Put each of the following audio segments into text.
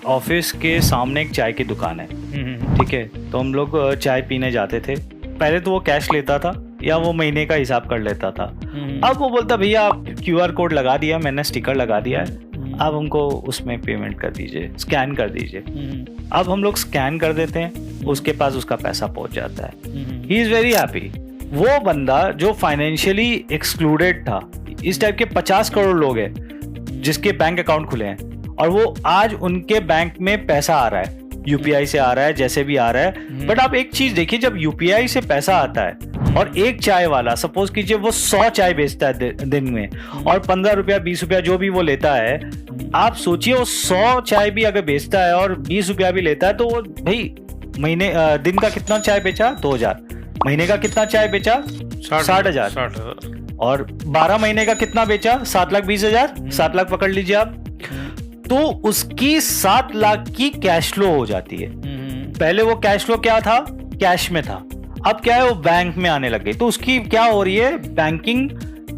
Office के सामने एक चाय की दुकान है। ठीक है, तो हम लोग चाय पीने जाते थे। पहले तो वो कैश लेता था या वो महीने का हिसाब कर लेता था। अब वो बोलता भैया आप क्यूआर कोड लगा दिया, मैंने स्टिकर लगा दिया है, अब हमको उसमें पेमेंट कर दीजिए, स्कैन कर दीजिए। अब हम लोग स्कैन कर देते हैं, उसके पास उसका पैसा पहुंच जाता है। He is very happy. वो बंदा जो फाइनेंशियली एक्सक्लूडेड था, इस टाइप के 50 करोड़ लोग हैं जिसके बैंक अकाउंट खुले हैं और वो आज उनके बैंक में पैसा आ रहा है, यूपीआई से आ रहा है, जैसे भी आ रहा है। बट आप एक चीज देखिए, जब यूपीआई से पैसा आता है और एक चाय वाला सपोज कीजिए वो 100 चाय बेचता है दिन में और 15 रुपया 20 रुपया जो भी वो लेता है, आप सोचिए वो 100 चाय भी अगर बेचता है और 20 रुपया भी लेता है तो वो भाई महीने दिन का कितना चाय बेचा? 2000। महीने का कितना चाय बेचा? 60,000। और 12 महीने का कितना बेचा? 7,20,000। 7 लाख पकड़ लीजिए आप। तो उसकी 7 लाख की कैश फ्लो हो जाती है। पहले वो कैश फ्लो क्या था? कैश में था। अब क्या है, वो बैंक में आने लग गई। तो उसकी क्या हो रही है? बैंकिंग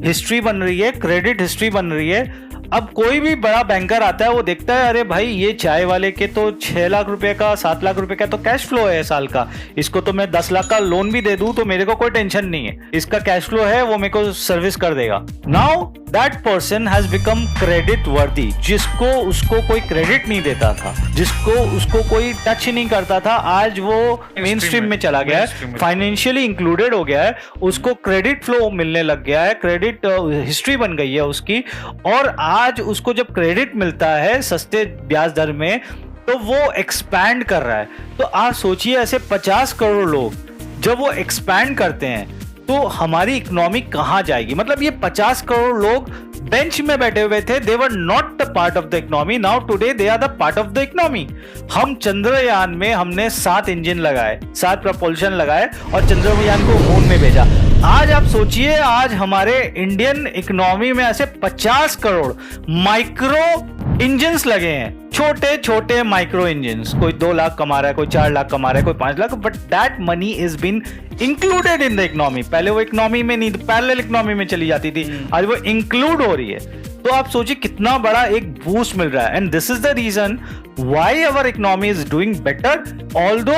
हिस्ट्री बन रही है, क्रेडिट हिस्ट्री बन रही है। अब कोई भी बड़ा बैंकर आता है, वो देखता है अरे भाई ये चाय वाले के तो 6 लाख रुपए का, 7 लाख रुपए का तो कैश फ्लो है साल का, इसको तो मैं 10 लाख का लोन भी दे दूं तो मेरे को कोई टेंशन नहीं है, इसका कैश फ्लो है, वो मेरे को सर्विस कर देगा। Now that person has become credit वर्दी। जिसको उसको कोई क्रेडिट नहीं देता था, जिसको उसको कोई टच नहीं करता था, आज वो मेन स्ट्रीम में चला गया है, फाइनेंशियली इंक्लूडेड हो गया है, उसको क्रेडिट फ्लो मिलने लग गया है, क्रेडिट हिस्ट्री बन गई है उसकी। और आज उसको जब क्रेडिट मिलता है सस्ते ब्याज दर में तो वो एक्सपैंड कर रहा है। तो आप सोचिए ऐसे 50 करोड़ लोग जब वो एक्सपैंड करते हैं तो हमारी इकोनॉमी कहां जाएगी? मतलब ये 50 करोड़ लोग बेंच में बैठे हुए थे, they were not the part of the economy, now today they are the part of the economy. हम चंद्रयान में हमने 7 इंजन लगाए, 7 प्रपोल्शन लगाए और चंद्रयान को मून में भेजा। आज आप सोचिए, आज हमारे इंडियन इकोनॉमी में ऐसे 50 करोड़ माइक्रो इंजन्स लगे हैं, छोटे छोटे माइक्रो इंजन्स। कोई 2 लाख कमा रहा है, कोई 4 लाख कमा रहा है, कोई 5 lakh, but that money is been included in the economy. पहले वो इकोनॉमी में नहीं, पैरेलल इकोनॉमी में चली जाती थी, आज वो इंक्लूड हो रही है। तो आप सोचिए कितना बड़ा एक बूस्ट मिल रहा है। And this is the reason why our economy is doing better, although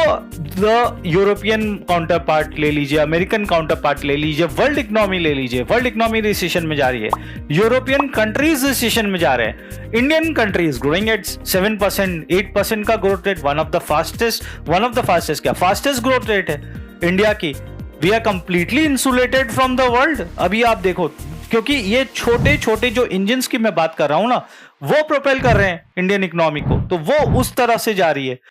the European counterpart ले लीजिए, अमेरिकन काउंटर पार्ट ले लीजिए, वर्ल्ड इकोनॉमी ले लीजिए, वर्ल्ड इकोनॉमी रिसेशन में जा रही है, यूरोपियन कंट्रीज रिसेशन में जा रहे हैं, इंडियन कंट्रीज ग्रोइंग एट 7%, 8% का growth rate, one of the fastest क्या फास्टेस्ट ग्रोथ रेट है इंडिया की। We are completely insulated from the world. अभी आप देखो, क्योंकि ये छोटे छोटे जो इंजन्स की मैं बात कर रहा हूं ना, वो प्रोपेल कर रहे हैं इंडियन इकोनॉमी को, तो वो उस तरह से जा रही है।